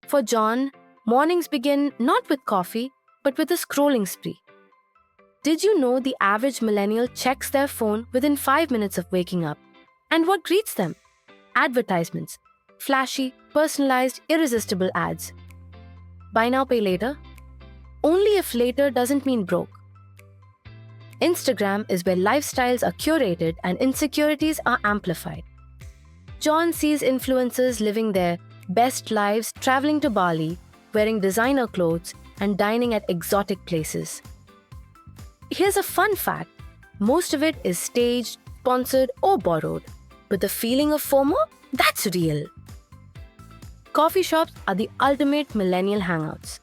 For John, mornings begin not with coffee, but with a scrolling spree. Did you know the average millennial checks their phone within 5 minutes of waking up? And what greets them? Advertisements. Flashy, personalized, irresistible ads. Buy now, pay later? Only if later doesn't mean broke. Instagram is where lifestyles are curated and insecurities are amplified. John sees influencers living their best lives, traveling to Bali, wearing designer clothes, and dining at exotic places. Here's a fun fact. Most of it is staged, sponsored, or borrowed. But the feeling of FOMO? That's real. Coffee shops are the ultimate millennial hangouts.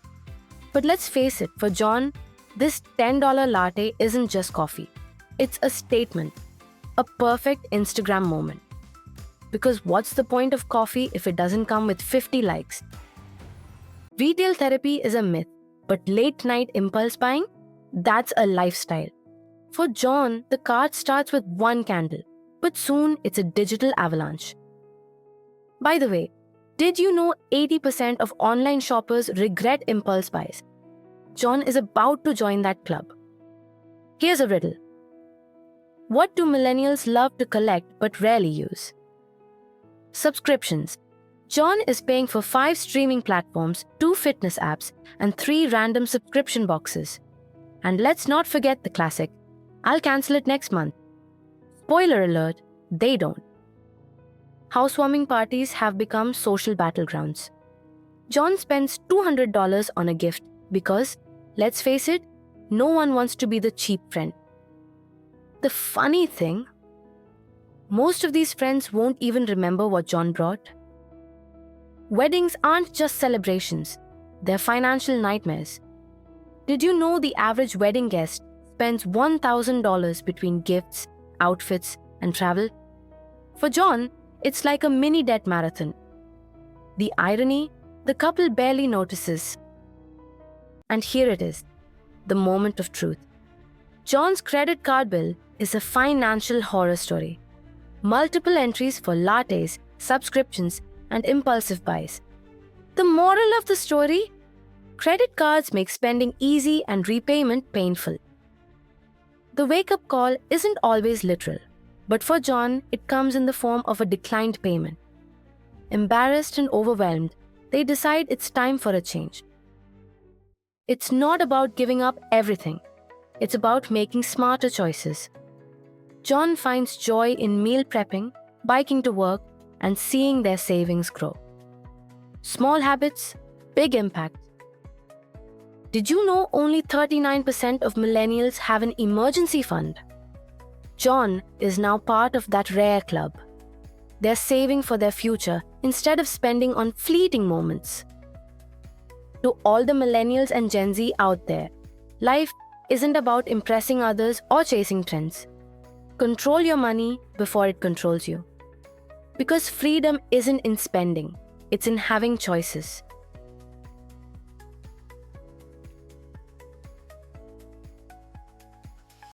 But let's face it, for John, this $10 latte isn't just coffee. It's a statement, a perfect Instagram moment. Because what's the point of coffee if it doesn't come with 50 likes? Retail therapy is a myth, but late-night impulse buying? That's a lifestyle. For John, the cart starts with one candle, but soon it's a digital avalanche. By the way, did you know 80% of online shoppers regret impulse buys? John is about to join that club. Here's a riddle. What do millennials love to collect but rarely use? Subscriptions. John is paying for 5 streaming platforms, 2 fitness apps, and 3 random subscription boxes. And let's not forget the classic, I'll cancel it next month. Spoiler alert, they don't. Housewarming parties have become social battlegrounds. John spends $200 on a gift because, let's face it, no one wants to be the cheap friend. The funny thing, most of these friends won't even remember what John brought. Weddings aren't just celebrations, they're financial nightmares. Did you know the average wedding guest spends $1,000 between gifts, outfits, and travel? For John, it's like a mini debt marathon. The irony, the couple barely notices. And here it is, the moment of truth. John's credit card bill is a financial horror story. Multiple entries for lattes, subscriptions, and impulsive buys. The moral of the story? Credit cards make spending easy and repayment painful. The wake-up call isn't always literal, but for John, it comes in the form of a declined payment. Embarrassed and overwhelmed, they decide it's time for a change. It's not about giving up everything. It's about making smarter choices. John finds joy in meal prepping, biking to work, and seeing their savings grow. Small habits, big impact. Did you know only 39% of millennials have an emergency fund? John is now part of that rare club. They're saving for their future instead of spending on fleeting moments. To all the millennials and Gen Z out there, life isn't about impressing others or chasing trends. Control your money before it controls you. Because freedom isn't in spending, it's in having choices.